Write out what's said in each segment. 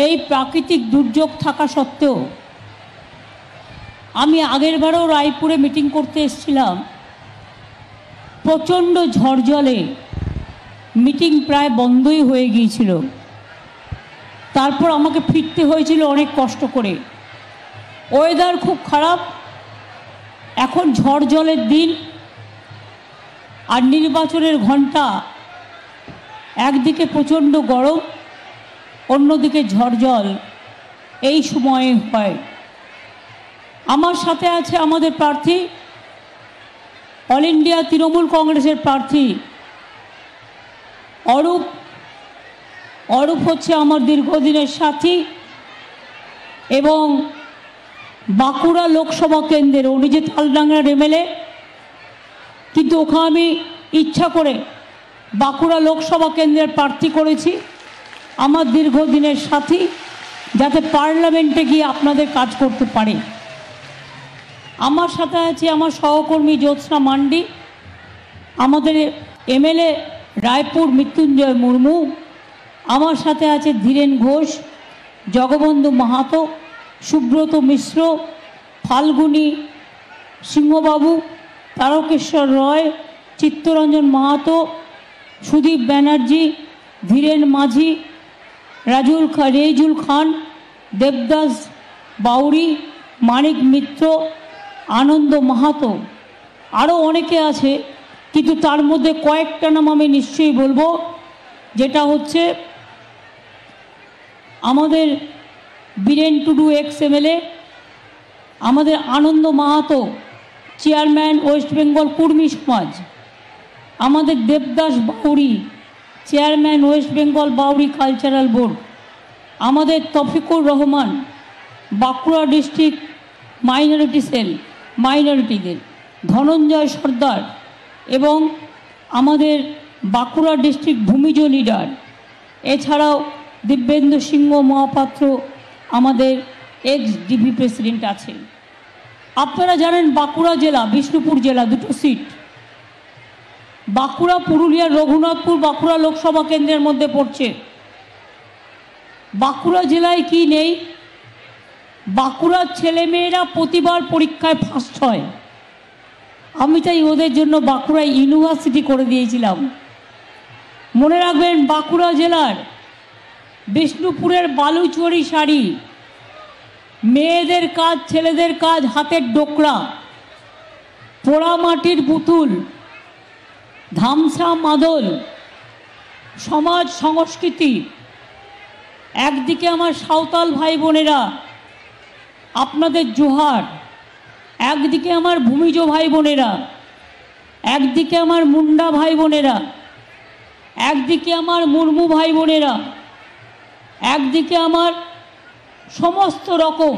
এই প্রাকৃতিক দুর্যোগ থাকা সত্ত্বেও আমি আগেরবারও রায়পুরে মিটিং করতে এসেছিলাম। প্রচণ্ড ঝড় জলে মিটিং প্রায় বন্ধই হয়ে গিয়েছিল। তারপর আমাকে ফিরতে হয়েছিল অনেক কষ্ট করে। ওয়েদার খুব খারাপ, এখন ঝড় জলের দিন আর নির্বাচনের ঘণ্টা। একদিকে প্রচণ্ড গরম, অন্যদিকে ঝড় জল এই সময়ে হয়। আমার সাথে আছে আমাদের প্রার্থী, অল ইন্ডিয়া তৃণমূল কংগ্রেসের প্রার্থী অরূপ। অরূপ হচ্ছে আমার দীর্ঘদিনের সাথী এবং বাঁকুড়া লোকসভা কেন্দ্রের, উনি যে তালডাংরার এমএলএ, কিন্তু ওখানে আমি ইচ্ছা করে বাঁকুড়া লোকসভা কেন্দ্রের প্রার্থী করেছি। আমার দীর্ঘদিনের সাথী, যাতে পার্লামেন্টে গিয়ে আপনাদের কাজ করতে পারে। আমার সাথে আছে আমার সহকর্মী জ্যোৎস্না মান্ডি, আমাদের এমএলএ রায়পুর মৃত্যুঞ্জয় মুর্মু। আমার সাথে আছে ধীরেন ঘোষ, জগবন্ধু মাহাতো, সুব্রত মিশ্র, ফাল্গুনী সিংহবাবু, তারকেশ্বর রয়, চিত্তরঞ্জন মাহাতো, সুদীপ ব্যানার্জি, ধীরেন মাঝি, রেজুল খান, দেবদাস বাউরি, মানিক মিত্র, আনন্দ মাহাতো। আরও অনেকে আছে, কিন্তু তার মধ্যে কয়েকটা নাম আমি নিশ্চয়ই বলবো। যেটা হচ্ছে আমাদের বীরেন টুডু এক্স এমএলএ, আমাদের আনন্দ মাহাতো চেয়ারম্যান ওয়েস্ট বেঙ্গল কুর্মী সমাজ, আমাদের Debdas Bauri chairman West Bengal Bauri cultural board, আমাদের Tofikur Rahman Bankura district minority cell মাইনরিটিদের, ধনঞ্জয় সর্দার এবং আমাদের বাঁকুড়া ডিস্ট্রিক্ট ভূমিজ লিডার, এছাড়াও দিব্যেন্দু সিংহ মহাপাত্র আমাদের এক্স ডিপি প্রেসিডেন্ট আছেন। আপনারা জানেন বাঁকুড়া জেলা, বিষ্ণুপুর জেলা, দুটো সিট। বাঁকুড়া পুরুলিয়ার রঘুনাথপুর বাঁকুড়া লোকসভা কেন্দ্রের মধ্যে পড়ছে। বাঁকুড়া জেলায় কি নেই? বাঁকুড়ার ছেলেমেয়েরা প্রতিবার পরীক্ষায় ফার্স্ট হয়। আমি তাই ওদের জন্য বাঁকুড়া ইউনিভার্সিটি করে দিয়েছিলাম। মনে রাখবেন, বাঁকুড়া জেলার বিষ্ণুপুরের বালুচুরি শাড়ি, মেয়েদের কাজ, ছেলেদের কাজ, হাতের ডোকরা, পোড়া মাটির পুতুল, ধামসা মাদল, সমাজ সংস্কৃতি। একদিকে আমার সাঁওতাল ভাই বোনেরা, আপনাদের জোহার। একদিকে আমার ভূমিজ ভাই বোনেরা, একদিকে আমার মুন্ডা ভাই বোনেরা, একদিকে আমার মুর্মু ভাই বোনেরা, একদিকে আমার সমস্ত রকম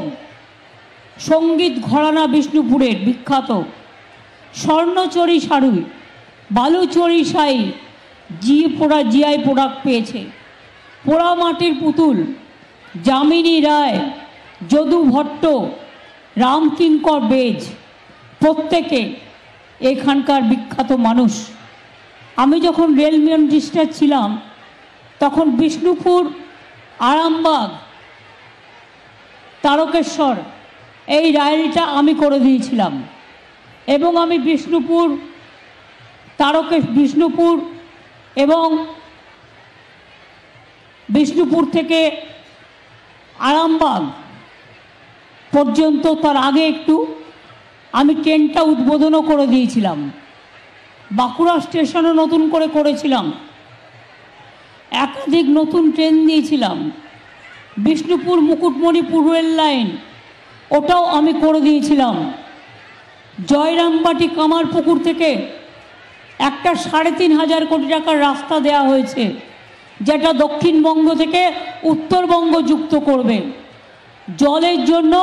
সঙ্গীত ঘরানা বিষ্ণুপুরের বিখ্যাত স্বর্ণচরী শাড়ি, বালুচরী শাড়ি জিআই প্রোডাক্ট পেয়েছে। পোড়া মাটির পুতুল, যামিনী রায়, যদু ভট্ট, রামকিঙ্কর বেজ, প্রত্যেকে এখানকার বিখ্যাত মানুষ। আমি যখন রেল মিনিস্টার ছিলাম তখন বিষ্ণুপুর, আরামবাগ, তারকেশ্বর এই রাইলটা আমি করে দিয়েছিলাম। এবং আমি বিষ্ণুপুর এবং বিষ্ণুপুর থেকে আরামবাগ পর্যন্ত, তার আগে একটু আমি ট্রেনটা উদ্বোধনও করে দিয়েছিলাম। বাঁকুড়া স্টেশনও নতুন করে করেছিলাম, একাধিক নতুন ট্রেন দিয়েছিলাম। বিষ্ণুপুর মুকুটমণিপুর রেল লাইন, ওটাও আমি করে দিয়েছিলাম। জয়রামবাটি কামারপুকুর থেকে একটা ৩,৫০০ কোটি টাকার রাস্তা দেয়া হয়েছে, যেটা দক্ষিণবঙ্গ থেকে উত্তরবঙ্গ যুক্ত করবে। জলের জন্য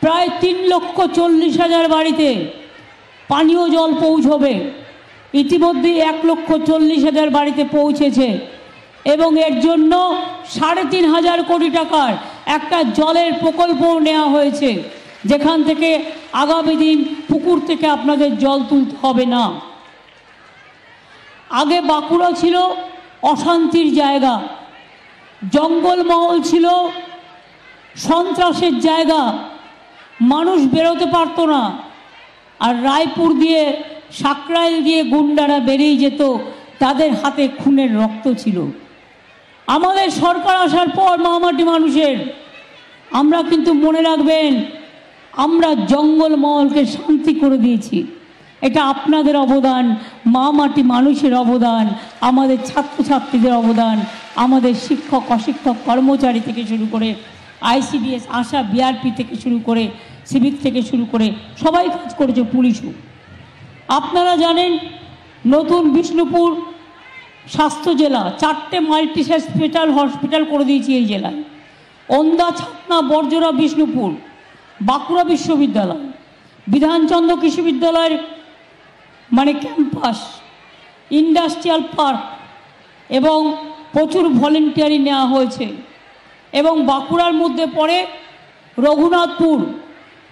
প্রায় ৩,৪০,০০০ বাড়িতে পানীয় জল পৌঁছবে। ইতিমধ্যে ১,৪০,০০০ বাড়িতে পৌঁছেছে এবং এর জন্য ৩,৫০০ কোটি টাকার একটা জলের প্রকল্পও নেওয়া হয়েছে, যেখান থেকে আগামী দিন পুকুর থেকে আপনাদের জল তুলতে হবে না। আগে বাঁকুড়া ছিল অশান্তির জায়গা, জঙ্গলমহল ছিল, সন্ত্রাসের জায়গা, মানুষ বেরোতে পারতো না। আর রায়পুর দিয়ে সাকরাইল দিয়ে গুন্ডারা বেরিয়ে যেত, তাদের হাতে খুনের রক্ত ছিল। আমাদের সরকার আসার পর মামাটি মানুষের, আমরা কিন্তু মনে রাখবেন, আমরা জঙ্গলমহলকে শান্তি করে দিয়েছি। এটা আপনাদের অবদান, মামাটি মানুষের অবদান, আমাদের ছাত্রছাত্রীদের অবদান, আমাদের শিক্ষক অশিক্ষক কর্মচারী থেকে শুরু করে আইসিডিএস, আশা, বিআরপি থেকে শুরু করে সিভিক থেকে শুরু করে সবাই কাজ করেছে, পুলিশও। আপনারা জানেন নতুন বিষ্ণুপুর স্বাস্থ্য জেলা, 4টে মাল্টি হসপিটাল করে দিয়েছি এই জেলায়। ওন্দা, ছাতনা, বরজোড়া, বিষ্ণুপুর, বাঁকুড়া বিশ্ববিদ্যালয়, বিধানচন্দ্র কৃষি বিদ্যালয়ের মানে ক্যাম্পাস, ইন্ডাস্ট্রিয়াল পার্ক এবং প্রচুর ভলেন্টিয়ারি নেওয়া হয়েছে। এবং বাঁকুড়ার মধ্যে পড়ে রঘুনাথপুর,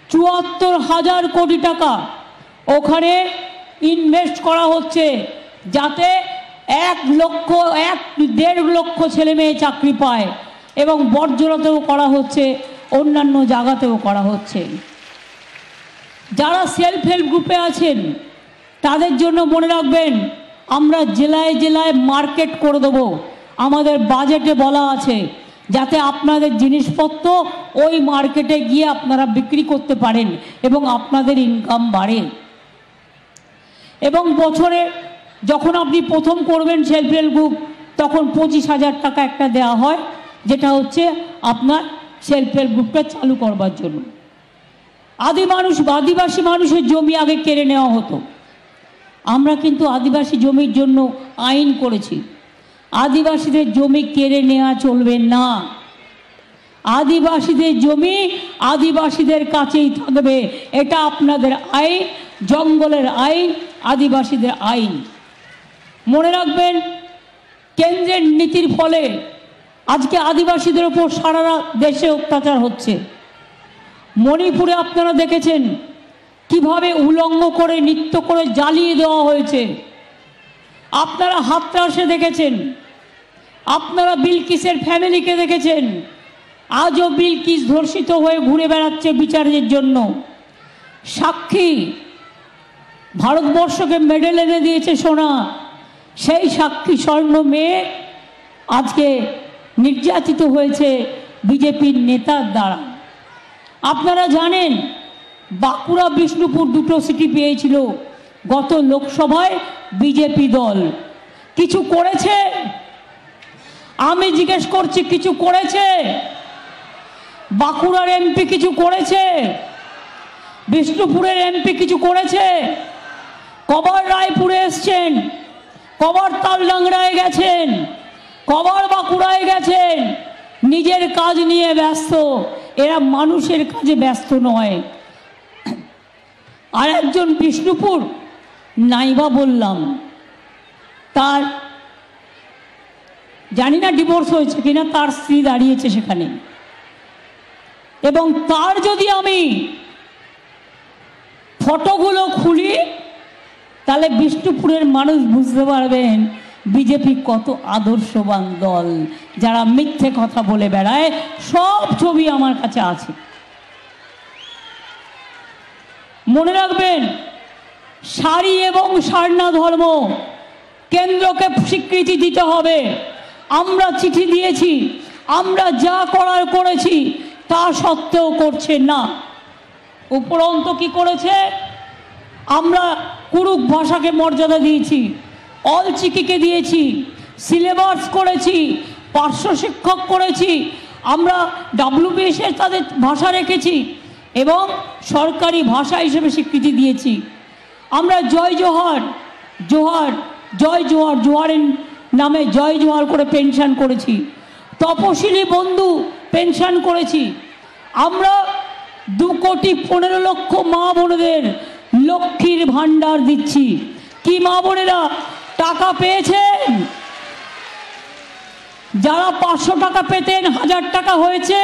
74,000 কোটি টাকা ওখানে ইনভেস্ট করা হচ্ছে, যাতে 1.5 লক্ষ ছেলে মেয়ে চাকরি পায়। এবং বরজোড়াতেও করা হচ্ছে, অন্যান্য জায়গাতেও করা হচ্ছে। যারা সেলফ হেল্প গ্রুপে আছেন তাদের জন্য মনে রাখবেন, আমরা জেলায় জেলায় মার্কেট করে দেবো। আমাদের বাজেটে বলা আছে যাতে আপনাদের জিনিসপত্র ওই মার্কেটে গিয়ে আপনারা বিক্রি করতে পারেন এবং আপনাদের ইনকাম বাড়ে। এবং বছরে যখন আপনি প্রথম করবেন সেলফ হেল্প গ্রুপ, তখন 25,000 টাকা একটা দেওয়া হয়, যেটা হচ্ছে আপনার সেলফ হেল্প গ্রুপটা চালু করবার জন্য। আদিবাসী মানুষের জমি আগে কেড়ে নেওয়া হতো, আমরা কিন্তু আদিবাসী জমির জন্য আইন করেছি। আদিবাসীদের জমি কেড়ে নেওয়া চলবে না। আদিবাসীদের জমি আদিবাসীদের কাছেই থাকবে, এটা আপনাদের আইন, জঙ্গলের আইন, আদিবাসীদের আইন। মনে রাখবেন, কেন্দ্রের নীতির ফলে আজকে আদিবাসীদের ওপর সারা দেশে অত্যাচার হচ্ছে। মণিপুরে আপনারা দেখেছেন কিভাবে উলঙ্গ করে, নৃত্য করে জ্বালিয়ে দেওয়া হয়েছে। আপনারা হাতরাসে দেখেছেন, আপনারা বিলকিসের ফ্যামিলিকে দেখেছেন। আজও বিলকিস ধর্ষিত হয়ে ঘুরে বেড়াচ্ছে বিচারের জন্য। সাক্ষী ভারতবর্ষকে মেডেল এনে দিয়েছে সোনা, সেই সাক্ষী স্বর্ণ মেয়ে আজকে নির্যাতিত হয়েছে বিজেপির নেতার দ্বারা। আপনারা জানেন বাঁকুড়া বিষ্ণুপুর দুটো সিটি পেয়েছিল গত লোকসভায় বিজেপি দল। কিছু করেছে? আমি জিজ্ঞেস করছি, কিছু করেছে? বাঁকুড়ার এমপি কিছু করেছে? বিষ্ণুপুরের এমপি কিছু করেছে? কবার রায়পুরে এসছেন, কবার তালডাংরায় গেছেন, কবার বাঁকুড়ায় গেছেন? নিজের কাজ নিয়ে ব্যস্ত, এরা মানুষের কাজে ব্যস্ত নয়। আর একজন বিষ্ণুপুর নাইবা বললাম, তার জানি না ডিভোর্স হয়েছে কিনা, তার স্ত্রী দাঁড়িয়েছে সেখানে। এবং তার যদি আমি ফটোগুলো খুলি তাহলে বিষ্ণুপুরের মানুষ বুঝতে পারবেন বিজেপি কত আদর্শবান দল। যারা মিথ্যে কথা বলে বেড়ায়, সব ছবি আমার কাছে আছে। মনে রাখবেন, সারি এবং সারনা ধর্ম কেন্দ্রকে স্বীকৃতি দিতে হবে। আমরা চিঠি দিয়েছি, আমরা যা করার করেছি, তা সত্ত্বেও করছে না। উপরন্ত কি করেছে? আমরা কুরুক ভাষাকে মর্যাদা দিয়েছি, অলচিকিকে দিয়েছি, সিলেবাস করেছি, পার্শ্ব শিক্ষক করেছি, আমরা WBS তাদের ভাষা রেখেছি এবং সরকারি ভাষা হিসেবে স্বীকৃতি দিয়েছি। আমরা জয় জোহার, জোহারের নামে জয় জোহার করে পেনশন করেছি, তপশিলি বন্ধু পেনশন করেছি। আমরা 2,15,00,000 মা বোনেদের লক্ষ্মীর ভান্ডার দিচ্ছি। কি মা বোনেরা টাকা পেয়েছেন? যারা 500 টাকা পেতেন 1000 টাকা হয়েছে।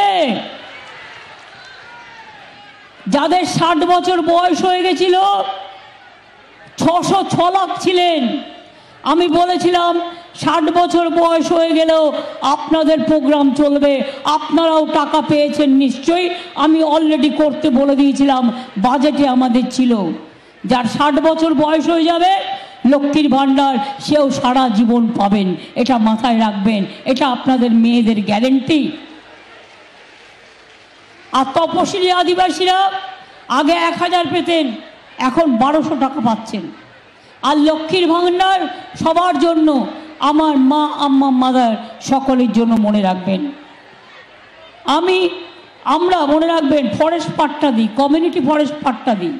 যাদের 60 বছর বয়স হয়ে গেছিল 606 লাখ ছিলেন, আমি বলেছিলাম 60 বছর বয়স হয়ে গেলেও আপনাদের প্রোগ্রাম চলবে, আপনারাও টাকা পেয়েছেন নিশ্চয়ই। আমি অলরেডি করতে বলে দিয়েছিলাম, বাজেটে আমাদের ছিল। যার 60 বছর বয়স হয়ে যাবে লক্ষ্মীর ভাণ্ডার সেও সারা জীবন পাবেন, এটা মাথায় রাখবেন, এটা আপনাদের মেয়েদের গ্যারেন্টি। আর তপশিলি আদিবাসীরা আগে 1000 পেতেন, এখন 1200 টাকা পাচ্ছেন। আর লক্ষ্মীর ভাণ্ডার সবার জন্য, আমার মা আম্মা মাদার সকলের জন্য মনে রাখবেন। আমরা মনে রাখবেন ফরেস্ট পাট্টা দিই, কমিউনিটি ফরেস্ট পাট্টা দিই।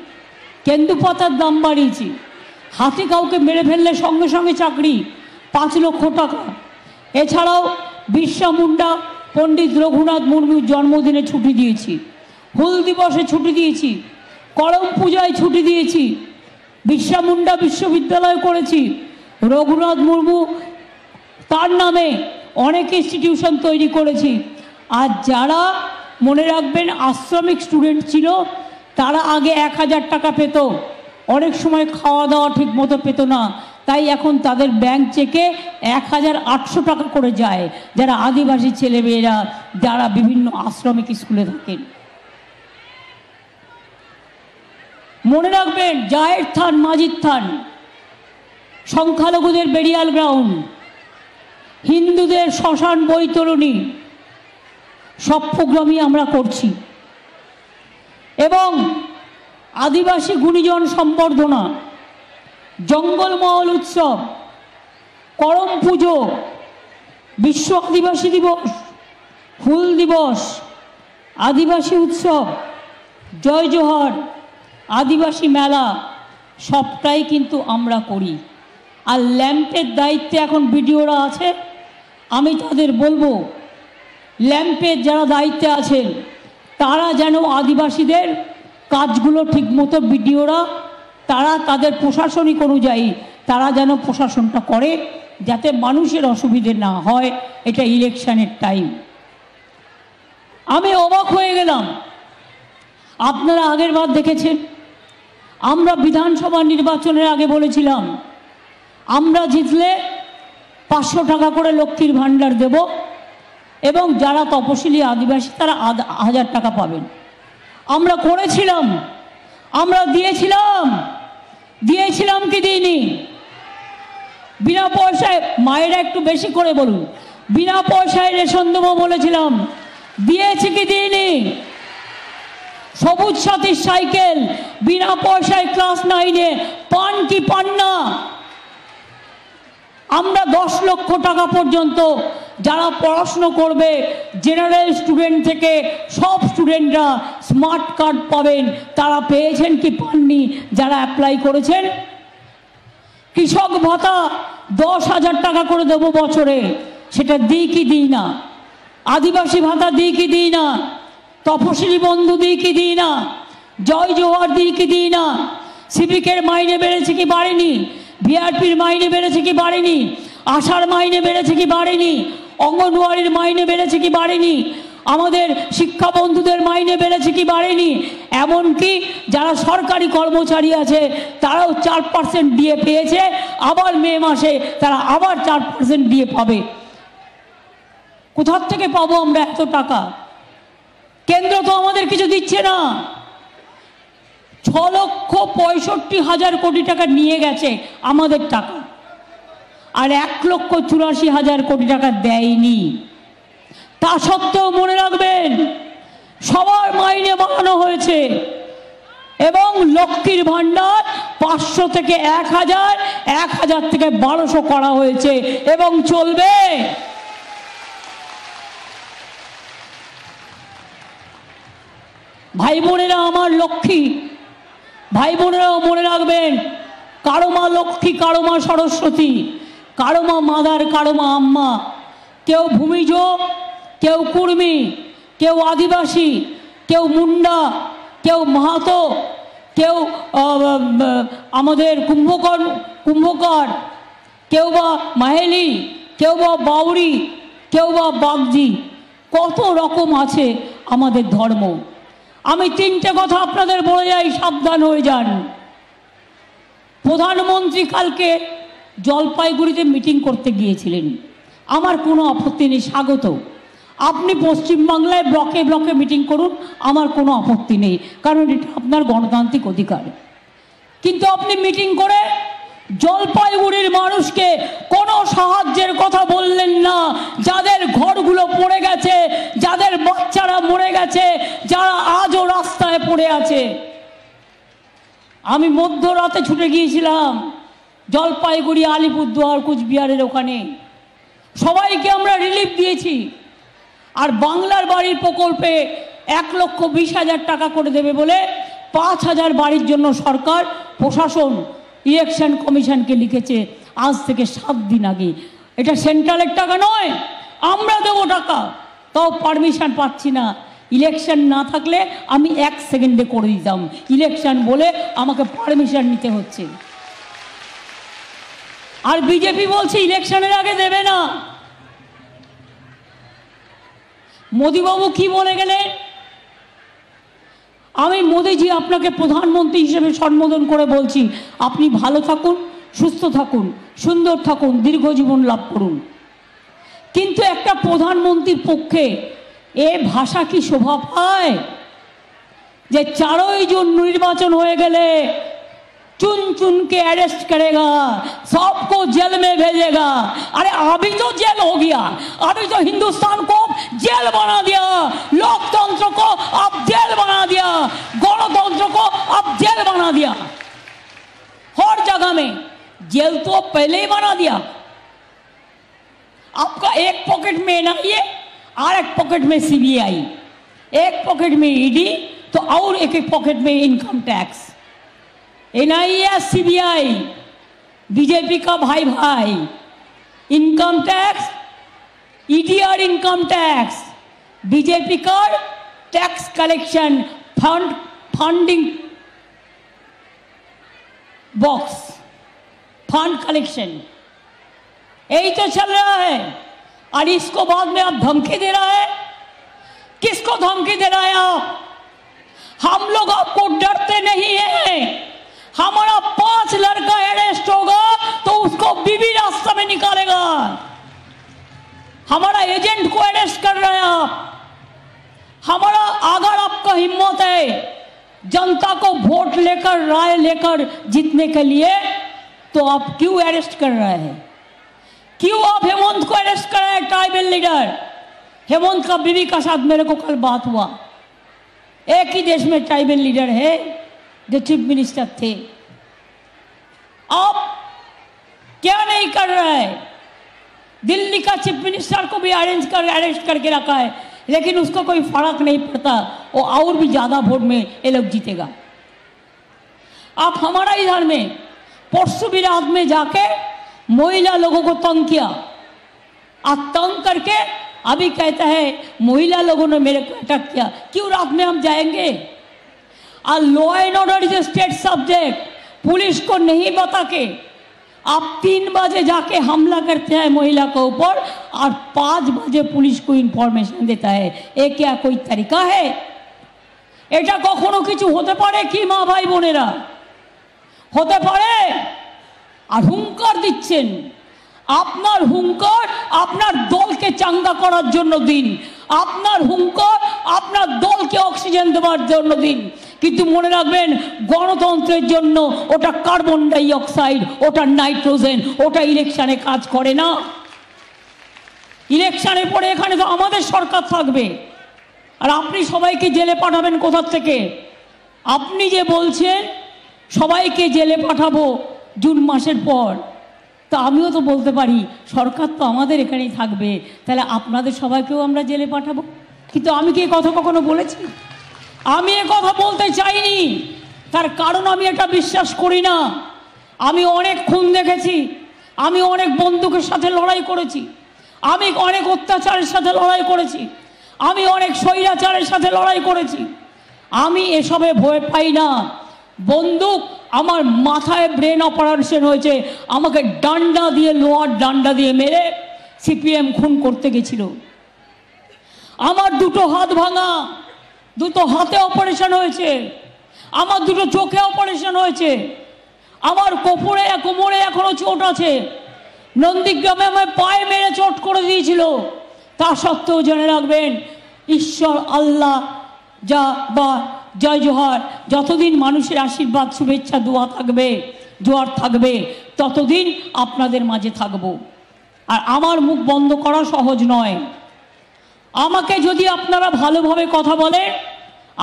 কেন্দুপাতার দাম বাড়িয়েছি, হাতি কাউকে মেরে ফেললে সঙ্গে সঙ্গে চাকরি, 5 লক্ষ টাকা। এছাড়াও বিরসা মুন্ডা পণ্ডিত রঘুনাথ মুর্মুর জন্মদিনে ছুটি দিয়েছি, হুল দিবসে ছুটি দিয়েছি, করম পূজায় ছুটি দিয়েছি, বিরসা মুন্ডা বিশ্ববিদ্যালয় করেছি, রঘুনাথ মুর্মু তার নামে অনেক ইনস্টিটিউশন তৈরি করেছি। আর যারা মনে রাখবেন আশ্রমিক স্টুডেন্ট ছিল তারা আগে 1000 টাকা পেত, অনেক সময় খাওয়া দাওয়া ঠিক মতো পেত না, তাই এখন তাদের ব্যাংক চেকে 1800 টাকা করে যায়, যারা আদিবাসী ছেলেমেয়েরা যারা বিভিন্ন আশ্রমিক স্কুলে থাকেন। মনে রাখবেন জায়ের থান মাজিদ থান, সংখ্যালঘুদের বেরিয়াল গ্রাউন্ড, হিন্দুদের শ্মশান বৈতরণী, সব প্রোগ্রামই আমরা করছি। এবং আদিবাসী গুণীজন সম্বর্ধনা, জঙ্গলমহল উৎসব, করম পুজো, বিশ্ব আদিবাসী দিবস, হুল দিবস, আদিবাসী উৎসব, জয় জোহার, আদিবাসী মেলা, সবটাই কিন্তু আমরা করি। আর ল্যাম্পের দায়িত্বে এখন বিডিওরা আছে, আমি তাদের বলবো ল্যাম্পের যারা দায়িত্বে আছেন তারা যেন আদিবাসীদের কাজগুলো ঠিকমতো বিডিওরা তারা তাদের প্রশাসনিক অনুযায়ী তারা যেন প্রশাসনটা করে, যাতে মানুষের অসুবিধে না হয়। এটা ইলেকশনের টাইম। আমি অবাক হয়ে গেলাম, আপনারা আগের বার দেখেছেন আমরা বিধানসভা নির্বাচনের আগে বলেছিলাম আমরা জিতলে 500 টাকা করে লক্ষ্মীর ভাণ্ডার দেব এবং যারা তপশিলি আদিবাসী তারা 1000 টাকা পাবেন। আমরা করেছিলাম, আমরা দিয়েছিলাম কি দিইনি? বিনা পয়সায়, মায়েরা একটু বেশি করে বলুন, বিনা পয়সায় রেশন দেবো বলেছিলাম, দিয়েছি কি দিইনি? সবুজ সাথীর সাইকেল বিনা পয়সায় ক্লাস 9-এ পান কি পান না? আমরা 10 লক্ষ টাকা পর্যন্ত যারা পড়াশুনো করবে জেনারেল স্টুডেন্ট থেকে সব স্টুডেন্টরা স্মার্ট কার্ড পাবেন। তারা পেয়েছেন কি পাননি যারা অ্যাপ্লাই করেছেন? কৃষক ভাতা 10,000 টাকা করে দেবো বছরে, সেটা দিই কি দিই না? আদিবাসী ভাতা দিই কি দিই না? তপশিলি বন্ধু দিই কি দিই না? জয় জোহার দিই কি দিই না? সিভিকের মাইনে বেড়েছে কি বাড়েনি? ভিআরপির মাইনে বেড়েছে কি বাড়েনি? আশার মাইনে বেড়েছে কি বাড়েনি? অঙ্গনওয়াড়ির মাইনে বেড়েছে কি বাড়েনি? আমাদের শিক্ষা বন্ধুদের মাইনে বেড়েছে কি বাড়েনি? এমনকি যারা সরকারি কর্মচারী আছে তারাও 4% দিয়ে পেয়েছে, আবার মে মাসে তারা আবার 4% দিয়ে পাবে। কোথার থেকে পাবো আমরা এত টাকা? কেন্দ্র তো আমাদের কিছু দিচ্ছে না। 6,65,000 কোটি টাকা নিয়ে গেছে আমাদের টাকা, আর 1,84,000 কোটি টাকা দেয়নি। তা সত্ত্বেও মনে রাখবেন সবার মাইনে বাড়ানো হয়েছে এবং লক্ষ্মীর ভাণ্ডার 500 থেকে 1000, 1000 থেকে 1200 করা হয়েছে এবং চলবে। ভাই বোনেরা আমার লক্ষ্মী, ভাই বোনেরাও মনে রাখবেন কারো মা লক্ষ্মী, কারো মা সরস্বতী, কারো মা মাদার, কারো মা আম্মা। কেউ ভূমিজ, কেউ কুর্মী, কেউ আদিবাসী, কেউ মুন্ডা, কেউ মাহাতো, কেউ আমাদের কুম্ভকার, কেউ বা মাহেলি, কেউ বা বাউরি, কেউ বা বাগজি, কত রকম আছে আমাদের ধর্ম। আমি 3টে কথা আপনাদের বলে যাই, সাবধান হয়ে যান। প্রধানমন্ত্রী কালকে জলপাইগুড়িতে মিটিং করতে গিয়েছিলেন, আমার কোনো আপত্তি নেই, স্বাগত। আপনি পশ্চিমবাংলায় ব্লকে ব্লকে মিটিং করুন, আমার কোনো আপত্তি নেই, কারণ এটা আপনার গণতান্ত্রিক অধিকার। কিন্তু আপনি মিটিং করে জলপাইগুড়ির মানুষকে কোনো সাহায্যের কথা বললেন না, যাদের ঘরগুলো পড়ে গেছে, যাদের বাচ্চারা মরে গেছে, যারা আজও রাস্তায় পড়ে আছে। আমি মধ্যরাতে ছুটে গিয়েছিলাম জলপাইগুড়ি, আলিপুরদুয়ার, কুচবিহারের ওখানে, সবাইকে আমরা রিলিফ দিয়েছি। আর বাংলার বাড়ির প্রকল্পে 1,20,000 টাকা করে দেবে বলে 5,000 বাড়ির জন্য সরকার, প্রশাসন ইলেকশন কমিশনকে লিখেছে আজ থেকে 7 দিন আগে। এটা সেন্ট্রালের টাকা নয়, আমরা দেবো টাকা, তাও পারমিশন পাচ্ছি না। ইলেকশন না থাকলে আমি 1 সেকেন্ডে করে দিতাম, ইলেকশন বলে আমাকে পারমিশন নিতে হচ্ছে। আর বিজেপি বলছে ইলেকশনের আগে দেবে না। মোদিবাবু কি বলে গেলেন? আমি মোদিজি আপনাকে প্রধানমন্ত্রী হিসেবে সম্বোধন করে বলছি, আপনি ভালো থাকুন, সুস্থ থাকুন, সুন্দর থাকুন, দীর্ঘজীবন লাভ করুন। কিন্তু একটা প্রধানমন্ত্রীর পক্ষে এ ভাষা কি শোভা পায় যে 4ই জুন निर्वाचन हो गए, चुन चुन के अरेस्ट करेगा, सबको जेल में भेजेगा? अरे अभी तो जेल हो गया, अभी तो हिंदुस्तान को जेल बना दिया, लोकतंत्र को अब जेल बना दिया, गणतंत्र को अब जेल बना दिया। हर जगह में जेल तो पहले ही बना दिया। आपका एक पॉकेट में एनआईए और एक पॉकेट में सीबीआई, एक पॉकेट में ईडी, तो और एक पॉकेट में income tax. NIA CBI BJP का भाई भाई, इनकम टैक्स ईडी और इनकम टैक्स बीजेपी का tax collection funding box, fund collection, यही तो चल रहा है। और इसको बाद में आप धमकी दे रहा है। किसको धमकी दे रहा है आप? हम लोग आपको डरते नहीं हैं। हमारा 5 लड़का अरेस्ट होगा तो उसको बीबी रास्ता में निकालेगा। हमारा एजेंट को अरेस्ट कर रहे हैं आप। हमारा, अगर आपका हिम्मत है जनता को वोट लेकर, राय लेकर जीतने के लिए, तो आप क्यों अरेस्ट कर रहे हैं? क्यों आप हेमंत को अरेस्ट कर रहे हैं? ट्राइबल लीडर हेमंत का बीवी का साथ मेरे को कल बात हुआ। एक ही देश में ट्राइबल लीडर है जो चीफ मिनिस्टर थे। आप क्या नहीं कर रहे हैं? दिल्ली का चीफ मिनिस्टर को भी अरेस्ट करके रखा है, लेकिन उसको कोई फर्क नहीं पड़ता, वो और भी ज्यादा वोट में ये लोग जीतेगा। आप हमारा इधर में परसों भी रात में जाके महिला लोगों को तंग किया, और तंग करके अभी कहता है महिला लोगों ने मेरे को अटैक किया। क्यों रात में हम जाएंगे? और law and order is a state subject. Police को नहीं बता के आप 3 बजे जाके हमला करते हैं महिला के ऊपर, और 5 बजे पुलिस को इनफरमेशन देता है। ये क्या कोई तरीका है? এটা কখনো কিছু হতে পারে কি মা ভাই বোনেরা? হতে পারে? আর হুঙ্কার দিচ্ছেন। আপনার হুঙ্কার আপনার দলকে চাঙ্গা করার জন্য দিন, আপনার হুঙ্কার আপনার দলকে অক্সিজেন দেওয়ার জন্য দিন, কিন্তু মনে রাখবেন গণতন্ত্রের জন্য ওটা কার্বন ডাই অক্সাইড, ওটা নাইট্রোজেন, ওটা ইলেকশনে কাজ করে না। ইলেকশনের পরে এখানে তো আমাদের সরকার থাকবে, আর আপনি সবাইকে জেলে পাঠাবেন কোথা থেকে? আপনি যে বলছেন সবাইকে জেলে পাঠাবো জুন মাসের পর, তো আমিও তো বলতে পারি সরকার তো আমাদের এখানেই থাকবে, তাহলে আপনাদের সবাইকেও আমরা জেলে পাঠাবো। কিন্তু আমি কি এই কথা কখনো বলেছি? আমি এ কথা বলতে চাইনি, তার কারণ আমি এটা বিশ্বাস করি না। আমি অনেক খুন দেখেছি, আমি অনেক বন্দুকের সাথে লড়াই করেছি, আমি অনেক অত্যাচারের সাথে লড়াই করেছি, আমি অনেক স্বৈরাচারের সাথে লড়াই করেছি। আমি এসবে ভয় পাই না। বন্দুক আমার মাথায় ব্রেন অপারেশন হয়েছে, আমাকে ডান্ডা দিয়ে, লোহার ডান্ডা দিয়ে মেরে সিপিএম খুন করতে গেছিল। আমার 2টো হাত ভাঙা, 2টো হাতে অপারেশন হয়েছে, আমার 2টো চোখে অপারেশন হয়েছে। আমার কোমরে এখনো চোট আছে। নন্দীগ্রামে আমায় পায়ে মেরে চোট করে দিয়েছিল। তা সত্ত্বেও জেনে রাখবেন, ঈশ্বর আল্লাহ যা বা জয় জোহার, যতদিন মানুষের আশীর্বাদ শুভেচ্ছা জোয়ার থাকবে ততদিন আপনাদের মাঝে থাকব। আর আমার মুখ বন্ধ করা সহজ নয়। আমাকে যদি আপনারা ভালোভাবে কথা বলেন,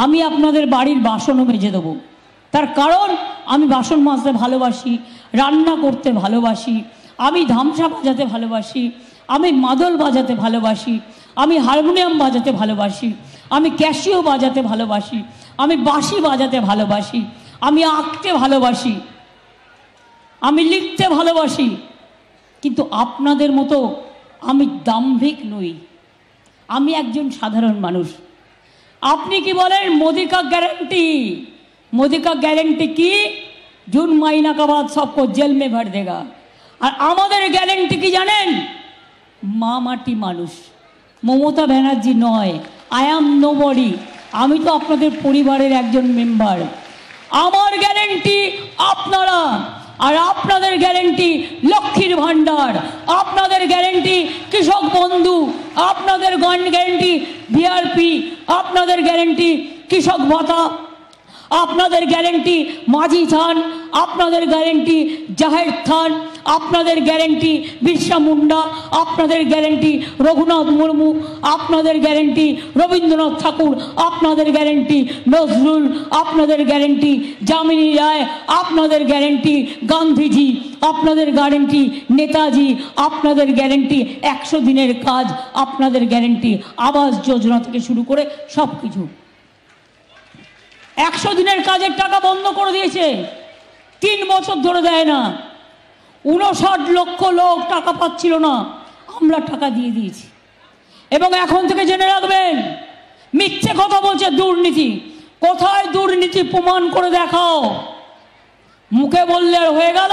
আমি আপনাদের বাড়ির বাসনও মেজে দেবো। তার কারণ আমি বাসন মাজতে ভালোবাসি, রান্না করতে ভালোবাসি, আমি ধামসা বাজাতে ভালোবাসি, আমি মাদল বাজাতে ভালোবাসি, আমি হারমোনিয়াম বাজাতে ভালোবাসি, আমি ক্যাসিও বাজাতে ভালোবাসি, আমি বাঁশি বাজাতে ভালোবাসি, আমি আঁকতে ভালোবাসি, আমি লিখতে ভালোবাসি। কিন্তু আপনাদের মতো আমি দাম্ভিক নই। আমি একজন সাধারণ মানুষ। আপনি কি বলেন मोदी का গ্যারেন্টি কি? जून महीना का बाद सबको जेल में भर देगा। আর আমাদের গ্যারেন্টি কি জানেন? মা মাটি মানুষ। মমতা ব্যানার্জি নয়। I am nobody. আমি তো আপনাদের পরিবারের একজন মেম্বার। আমার গ্যারেন্টি আপনারা, আর আপনাদের গ্যারেন্টি লক্ষ্মীর ভাণ্ডার, আপনাদের গ্যারেন্টি কৃষক বন্ধু, আপনাদের গ্যারেন্টি বিআরপি, আপনাদের গ্যারেন্টি কৃষক ভাতা, আপনাদের গ্যারেন্টি মাঝি থান, আপনাদের গ্যারেন্টি জাহের থান, আপনাদের গ্যারেন্টি বিরসা মুন্ডা, আপনাদের গ্যারেন্টি রঘুনাথ মুর্মু, আপনাদের গ্যারেন্টি রবীন্দ্রনাথ ঠাকুর, আপনাদের গ্যারেন্টি নজরুল, আপনাদের গ্যারেন্টি যামিনী রায়, আপনাদের গ্যারেন্টি গান্ধীজি, আপনাদের গ্যারেন্টি নেতাজি, আপনাদের গ্যারেন্টি 100 দিনের কাজ, আপনাদের গ্যারেন্টি আবাস যোজনা থেকে শুরু করে সব কিছু। 100 দিনের কাজের টাকা বন্ধ করে দিয়েছে, 3 বছর ধরে দেয় না। 59 লক্ষ লোক টাকা পাচ্ছিল না, আমরা টাকা দিয়ে দিয়েছি। এবং এখন থেকে জেনে রাখবেন, মিথ্যে কথা বলছে দুর্নীতি। কোথায় দুর্নীতি প্রমাণ করে দেখাও। মুখে বললে আর হয়ে গেল?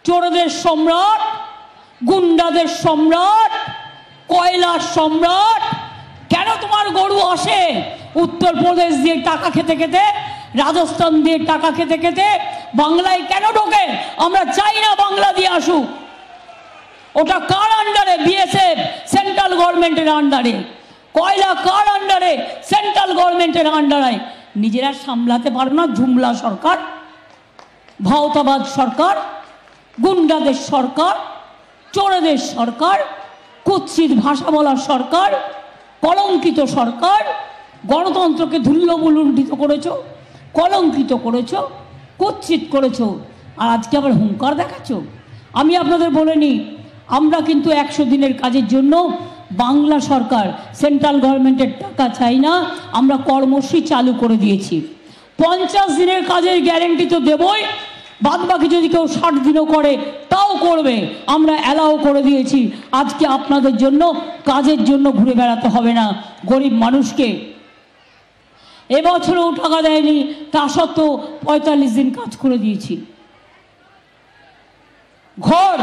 চোরদের সম্রাট, গুন্ডাদের সম্রাট, কয়লার সম্রাট। কেন তোমার গরু আসে উত্তরপ্রদেশ দিয়ে টাকা খেতে খেতে, রাজস্থান দিয়ে টাকা খেতে খেতে বাংলায় কেন ঢোকে? আমরা চাই না বাংলা দিয়ে আসুক। ওটা কার আন্ডারে? বিএসএফ, সেন্ট্রাল গভর্নমেন্টের আন্ডারে। কয়লা কার আন্ডারে? সেন্ট্রাল গভর্নমেন্টের আন্ডারে। নিজেরা সামলাতে পারো না, ঝুমলা সরকার, ভাওতাবাদ সরকার, গুন্ডাদের সরকার, চোরেদের সরকার, কুৎসিত ভাষা বলার সরকার, কলঙ্কিত সরকার। গণতন্ত্রকে ধুল্লুণ্ঠিত করেছো, কলঙ্কিত করেছো, কুৎসিত করেছো, আর আজকে আবার হুঙ্কার দেখাচ্ছ। আমি আপনাদের বলে নিই, আমরা কিন্তু 100 দিনের কাজের জন্য বাংলা সরকার, সেন্ট্রাল গভর্নমেন্টের টাকা চাই না। আমরা কর্মসূচি চালু করে দিয়েছি। 50 দিনের কাজের গ্যারেন্টি তো দেবই, বাদবাকি যদি কেউ 60 দিনও করে তাও করবে, আমরা অ্যালাও করে দিয়েছি। আজকে আপনাদের জন্য কাজের জন্য ঘুরে বেড়াতে হবে না। গরিব মানুষকে এবছরও টাকা দেয়নি, তা সত্ত্বেও 45 দিন কাজ করে দিয়েছি। ঘর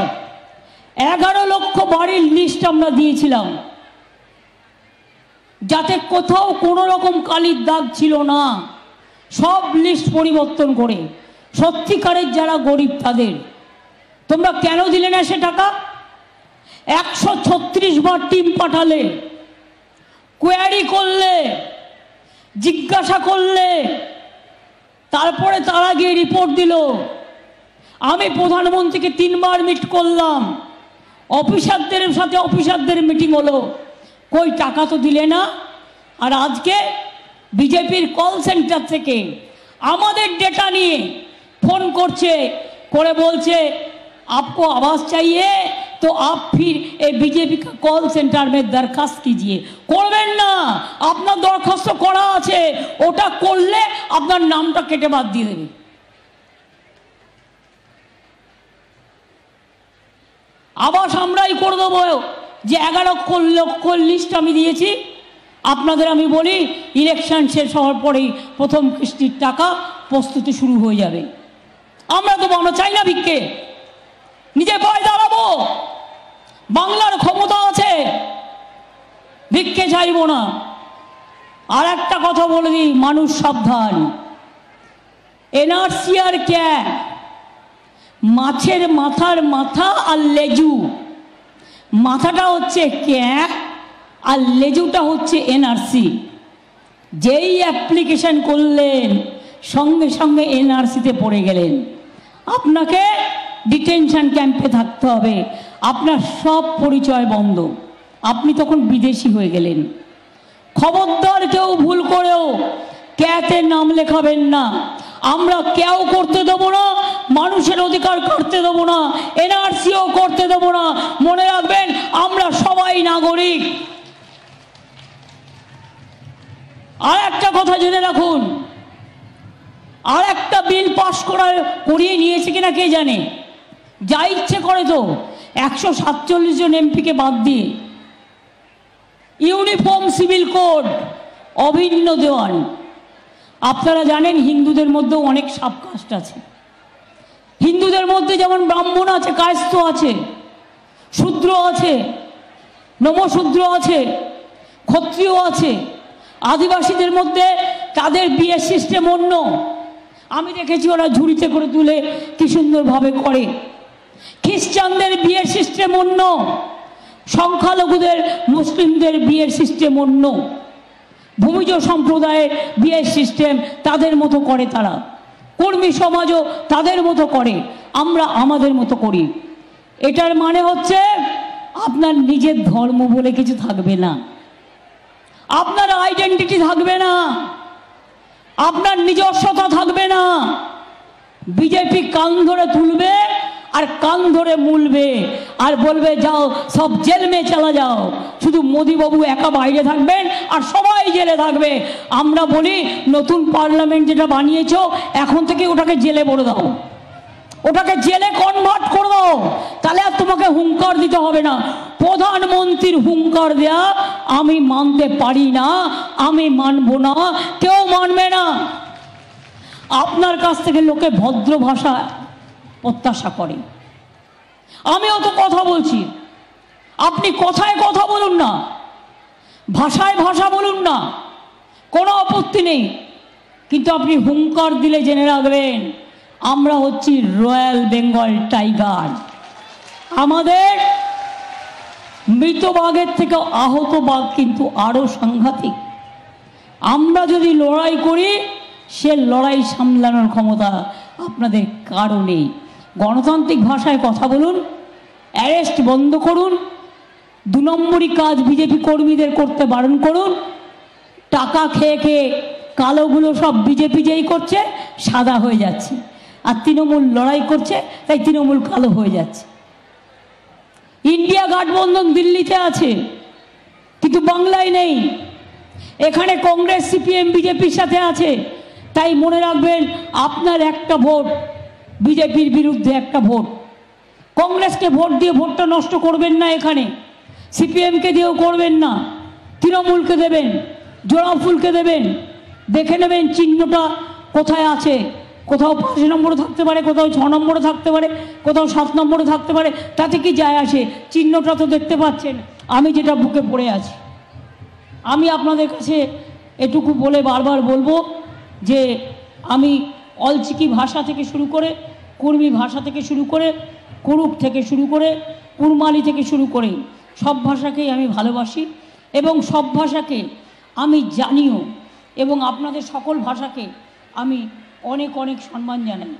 11 লক্ষ বাড়ির লিস্ট আমরা দিয়েছিলাম, যাতে কোথাও কোনো রকম কালির দাগ ছিল না। সব লিস্ট পরিবর্তন করে সত্যিকারের যারা গরিব তাদের। তোমরা কেন দিলে না সে টাকা? 136 বার টিম পাঠালে, কোয়ারি করলে, জিজ্ঞাসা করলে, তারপরে তারা গিয়ে রিপোর্ট দিল। আমি প্রধানমন্ত্রীকে 3 বার মিট করলাম, অফিসারদের সাথে অফিসারদের মিটিং হলো, কই টাকা তো দিলে না। আর আজকে বিজেপির কল সেন্টার থেকে আমাদের ডেটা নিয়ে ফোন করছে, করে বলছে आपको आवाज चाहिए तो आप फिर ये बीजेपी का कॉल सेंटर में दरखास्त कीजिए। করবেন না, আপনার দরখাস্ত করা আছে, ওটা করলে আপনার নামটা কেটে বাদ দিয়ে দেবে। আবাস আমরাই করে দেবো, যে 11 লক্ষ লিস্ট আমি দিয়েছি। আপনাদের আমি বলি, ইলেকশন শেষ হওয়ার পরেই প্রথম কিস্তির টাকা প্রস্তুতি শুরু হয়ে যাবে। আমরা দেবো, আমরা চাই না ভিক্ষে, নিজে পায়ে দাঁড়াবো। বাংলার ক্ষমতা আছে, ভিক্ষে চাইব না। আর একটা কথা বলে দিই, মানুষ সাবধান। এনআরসি আর ক্যা মাছের মাথার মাথা আর লেজু, মাথাটা হচ্ছে ক্যাপ আর লেজুটা হচ্ছে এনআরসি। যেই অ্যাপ্লিকেশন করলেন সঙ্গে সঙ্গে এনআরসিতে পড়ে গেলেন, আপনাকে ডিটেনশন ক্যাম্পে থাকতে হবে, আপনার সব পরিচয় বন্ধ, আপনি তখন বিদেশি হয়ে গেলেন। খবরদার কেউ ভুল করেও ক্যাতে নাম লেখাবেন না। আমরা কেউ করতে দেবো না, মানুষের অধিকার করতে দেবো না, এনআরসিও করতে দেবো না। মনে রাখবেন আমরা সবাই নাগরিক। আর একটা কথা জেনে রাখুন, আর একটা বিল পাশ করিয়ে নিয়েছে কিনা কে জানে, যা ইচ্ছে করে তো 147 জন এমপিকে বাদ দিয়ে ইউনিফর্ম সিভিল কোড অভিন্ন দেওয়ান। আপনারা জানেন হিন্দুদের মধ্যেও অনেক সাবকাস্ট আছে। হিন্দুদের মধ্যে যেমন ব্রাহ্মণ আছে, কায়স্থ আছে, শূদ্র আছে, নমশূদ্র আছে, ক্ষত্রিয় আছে। আদিবাসীদের মধ্যে তাদের বিয়ের সিস্টেম অন্য। আমি দেখেছি ওরা ঝুড়িতে করে তুলে কি সুন্দরভাবে করে। খ্রিস্টানদের বিয়ের সিস্টেম অন্য, সংখ্যালঘুদের মুসলিমদের বিয়ের সিস্টেম অন্য, ভূমিজ সম্প্রদায়ের বিয়ের সিস্টেম তাদের মতো করে, তারা কর্মী সমাজও তাদের মতো করে, আমরা আমাদের মতো করি। এটার মানে হচ্ছে আপনার নিজের ধর্ম বলে কিছু থাকবে না, আপনার আইডেন্টিটি থাকবে না, আপনার নিজস্বতা থাকবে না। বিজেপি কান ধরে তুলবে আর কান ধরে মুলবে আর বলবে যাও সব জেল মে চলা যাও, শুধু মোদিবাবু একা বাইরে থাকবেন আর সবাই জেলে থাকবে। আমরা বলি নতুন পার্লামেন্ট যেটা বানিয়েছ এখন থেকে ওটাকে জেলে ভরে দাও, ওটাকে জেলে কনভার্ট করে দাও, তাহলে আর তোমাকে হুঙ্কার দিতে হবে না। প্রধানমন্ত্রীর হুঙ্কার দেয়া আমি মানতে পারি না, আমি মানব না, কেউ মানবে না। আপনার কাছ থেকে লোকে ভদ্র ভাষা প্রত্যাশা করে। আমিও তো কথা বলছি, আপনি কথায় কথা বলুন না, ভাষায় ভাষা বলুন না, কোনো আপত্তি নেই, কিন্তু আপনি হুঙ্কার দিলে জেনে রাখবেন আমরা হচ্ছি রয়্যাল বেঙ্গল টাইগার। আমাদের মৃত বাঘের থেকে আহত বাঘ কিন্তু আরও সাংঘাতিক। আমরা যদি লড়াই করি সে লড়াই সামলানোর ক্ষমতা আপনাদের কারও নেই। গণতান্ত্রিক ভাষায় কথা বলুন, অ্যারেস্ট বন্ধ করুন, 2 নম্বরই কাজ বিজেপি কর্মীদের করতে বারণ করুন। টাকা খেয়ে খেয়ে কালোগুলো সব বিজেপি যেই করছে সাদা হয়ে যাচ্ছে, আর তৃণমূল লড়াই করছে তাই তৃণমূল কালো হয়ে যাচ্ছে। ইন্ডিয়া গঠবন্ধন দিল্লিতে আছে কিন্তু বাংলায় নেই, এখানে কংগ্রেস সিপিএম বিজেপির সাথে আছে। তাই মনে রাখবেন আপনার একটা ভোট বিজেপির বিরুদ্ধে একটা ভোট, কংগ্রেসকে ভোট দিয়ে ভোটটা নষ্ট করবেন না, এখানে সিপিএমকে দিয়েও করবেন না, তৃণমূলকে দেবেন, জোড়া ফুলকে দেবেন। দেখে নেবেন চিহ্নটা কোথায় আছে, কোথাও 5 নম্বরে থাকতে পারে, কোথাও 6 নম্বরে থাকতে পারে, কোথাও 7 নম্বরে থাকতে পারে, তাতে কি যায় আসে? চিহ্নটা তো দেখতে পাচ্ছেন আমি যেটা বুকে পড়ে আছি। আমি আপনাদের কাছে এটুকু বলে বারবার বলবো যে আমি অলচিকি ভাষা থেকে শুরু করে, কুর্মি ভাষা থেকে শুরু করে, কুরুক থেকে শুরু করে, কুরমালি থেকে শুরু করে সব ভাষাকেই আমি ভালোবাসি এবং সব ভাষাকে আমি জানিও, এবং আপনাদের সকল ভাষাকে আমি অনেক অনেক সম্মান জানাই।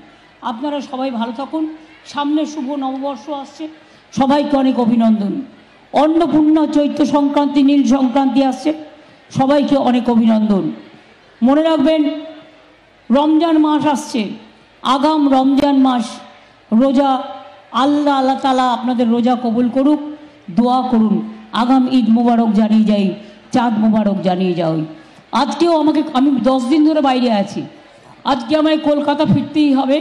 আপনারা সবাই ভালো থাকুন। সামনে শুভ নববর্ষ আসছে, সবাইকে অনেক অভিনন্দন। অন্নপূর্ণা, চৈত্র সংক্রান্তি, নীল সংক্রান্তি আসছে, সবাইকে অনেক অভিনন্দন। মনে রাখবেন রমজান মাস আসছে, আগাম রমজান মাস, রোজা। আল্লাহ তাআলা আপনাদের রোজা কবুল করুক, দোয়া করুন। আগাম ঈদ মুবারক জানিয়ে যাই, চাঁদ মুবারক জানিয়ে যাই। আজকেও আমি 10 দিন ধরে বাইরে আছি, আজকে আমায় কলকাতা ফিরতেই হবে,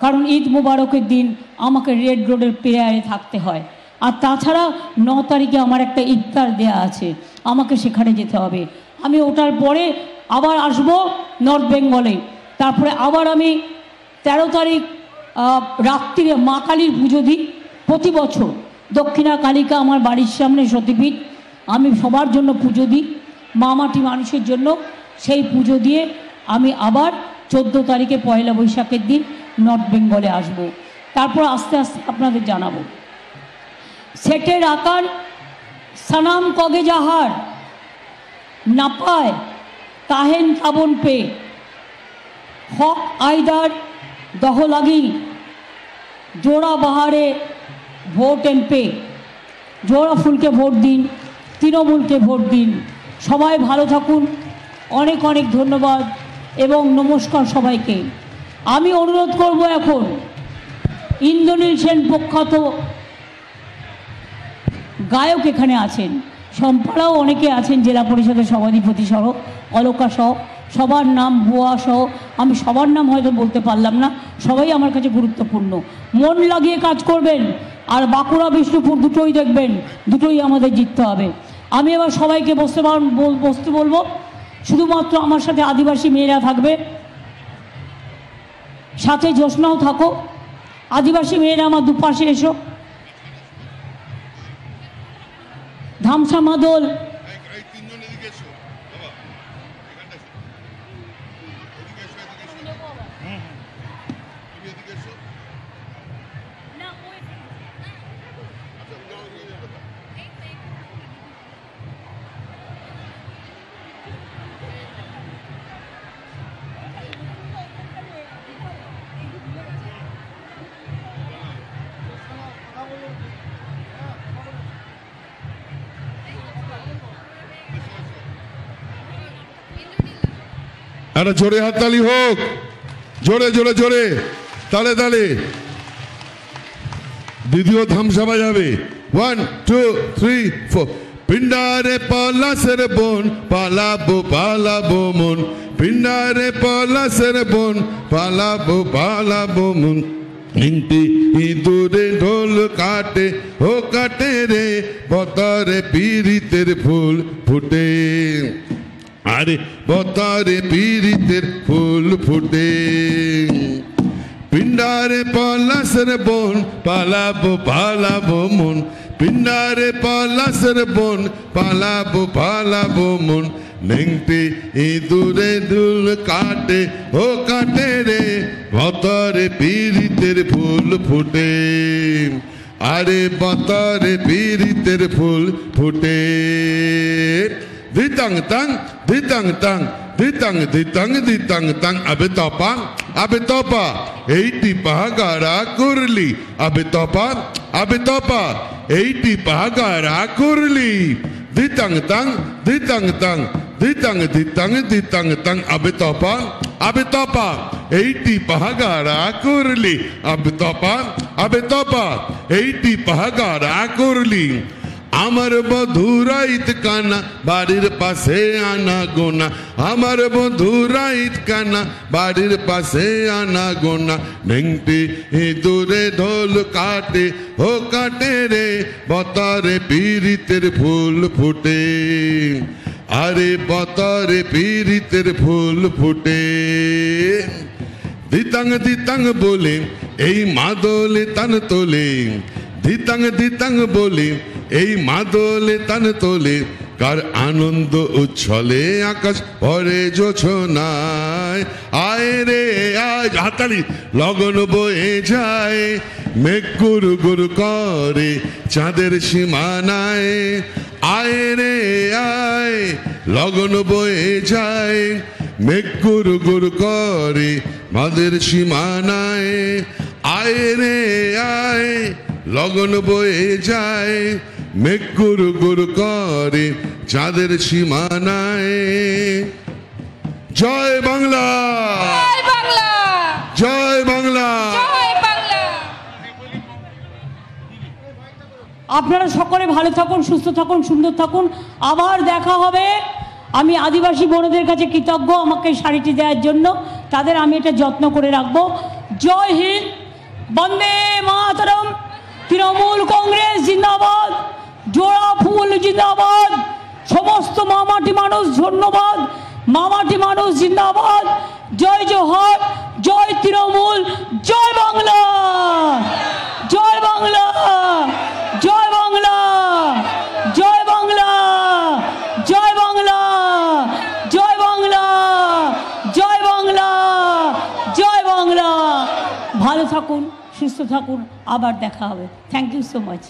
কারণ ঈদ মুবারকের দিন আমাকে রেড রোডের প্রেয়ারে থাকতে হয়। আর তাছাড়া 9 তারিখে আমার একটা ইফতার দেয়া আছে, আমাকে সেখানে যেতে হবে। আমি ওটার পরে আবার আসব নর্থ বেঙ্গলে, তারপরে আবার আমি 13 তারিখ রাত্রিরে মা কালীর পুজো দিই। প্রতি বছর দক্ষিণা কালিকা আমার বাড়ির সামনে সতীপীঠ, আমি সবার জন্য পুজো দিই, মা মাটি মানুষের জন্য। সেই পুজো দিয়ে আমি আবার 14 তারিখে পয়লা বৈশাখের দিন নর্থ বেঙ্গলে আসব। তারপর আস্তে আস্তে আপনাদের জানাবো। সেটের আকার সানাম কগে যাহার নাপায় তাহেন তাবন পে হক আইদার দহ লাগি জোড়া বাহারে ভোট এন পে। জোড়া ফুলকে ভোট দিন, তৃণমূলকে ভোট দিন। সবাই ভালো থাকুন। অনেক অনেক ধন্যবাদ এবং নমস্কার সবাইকে। আমি অনুরোধ করব, এখন ইন্দ্রনীল সেন প্রখ্যাত গায়ক এখানে আছেন, সম্পাড়াও অনেকে আছেন, জেলা পরিষদের সভাধিপতি সহ, অলকা সহ, সবার নাম, বুয়া সহ, আমি সবার নাম হয়তো বলতে পারলাম না, সবাই আমার কাছে গুরুত্বপূর্ণ। মন লাগিয়ে কাজ করবেন, আর বাঁকুড়া বিষ্ণুপুর দুটোই দেখবেন, দুটোই আমাদের জিততে হবে। আমি এবার সবাইকে বসতে বলবো। শুধুমাত্র আমার সাথে আদিবাসী মেয়েরা থাকবে, সাথে জ্যোৎস্নাও থাকো। আদিবাসী মেয়েরা আমার দুপাশে এসো। ধামসা মাদল, একটা জোরে হাততালি হোক, জোরে জোরে জোরে, তালে তালে। দ্বিতীয় ধামসা বাজাবে। 1 2 3 4। পিন্ডারে পলাশের বোন পালাবো পালাবো মন, পিন্ডারে পলাশের বোন পালাবো পালাবো মন। ইন্টি ইঁদুরে ঢোল কাটে, ও কাটে রে বতরে পীড়িতের ফুল ফুটে, আরে বতরে পীড়িতের ফুল ফুটে। পিন্ডারে পলাশের বোন পালাবো পালাবো মন, পিন্ডারে পলাশের বোন পালাবো পালাবো মন। নেংটে ইঁদুরে ঢোল কাটে, ও কাটে রে বতরে পীড়িতের ফুল ফুটে, আরে বতরে পীড়িতের ফুল ফুটে। ধিতাং তাং ধিতাং তাং ধিতাং ধিতাং ধিতাং তাং। আবে তপা আবে তপা এইটি পাহাগারা করলি, আবে তপা আবে তপা এইটি পাহাগারা করলি। ধিতাং তাং ধিতাং তাং ধিতাং ধিতাং ধিতাং তাং। আবে তপা আবে তপা এইটি পাহাগারা করলি, আবে তপা আবে তপা এইটি পাহাগারা করলি। আমার বধুরাইত কানা বাড়ির পাশে আনা গোনা, আমার বধুরাইত কানা বাড়ির পাশে আনা গোনা। নেংটি ইঁদুরে ঢোল কাটে, ও কাটে রে বতরে পীড়িতের ফুল ফুটে, আরে বতরে পীড়িতের ফুল ফুটে। ধিতাং ধিতাং বলে এই মাদলে তান তোলে, ধিতাং ধিতাং বলে এই মাদলে তান তোলে। কার আনন্দ উচ্ছলে আকাশ ভরে জোছনায়, আয় রে আয় হাতালি লগন বয়ে যায়। মেঘ গুরু গুরু করে চাঁদের সীমানায়, আয় রে আয় লগন বয়ে যায়। মেঘ গুরু গুরু করে মাদের সীমানায়, আয় রে আয় লগন বয়ে যায়। মেঘ গুরু গুরু করে চাঁদের সীমানায়। জয় বাংলা, জয় বাংলা, জয় বাংলা, জয় বাংলা। আপনারা সকলে ভালো থাকুন, সুস্থ থাকুন, সুন্দর থাকুন। আবার দেখা হবে। আমি আদিবাসী বোনদের কাছে কৃতজ্ঞ আমাকে শাড়িটি দেওয়ার জন্য, তাদের আমি এটা যত্ন করে রাখবো। জয় হিন্দ, বন্দে মাতরম, তৃণমূল কংগ্রেস জিন্দাবাদ, জোড়া ফুল জিন্দাবাদ, সমস্ত মামাটি মানুষ ধন্যবাদ, মামাটি মানুষ জিন্দাবাদ। জয় জোহার, জয় তৃণমূল, জয় বাংলা, জয় বাংলা, জয় বাংলা, জয় বাংলা, জয় বাংলা, জয় বাংলা, জয় বাংলা, জয় বাংলা। ভালো থাকুন, সুস্থ থাকুন, আবার দেখা হবে। Thank you so much.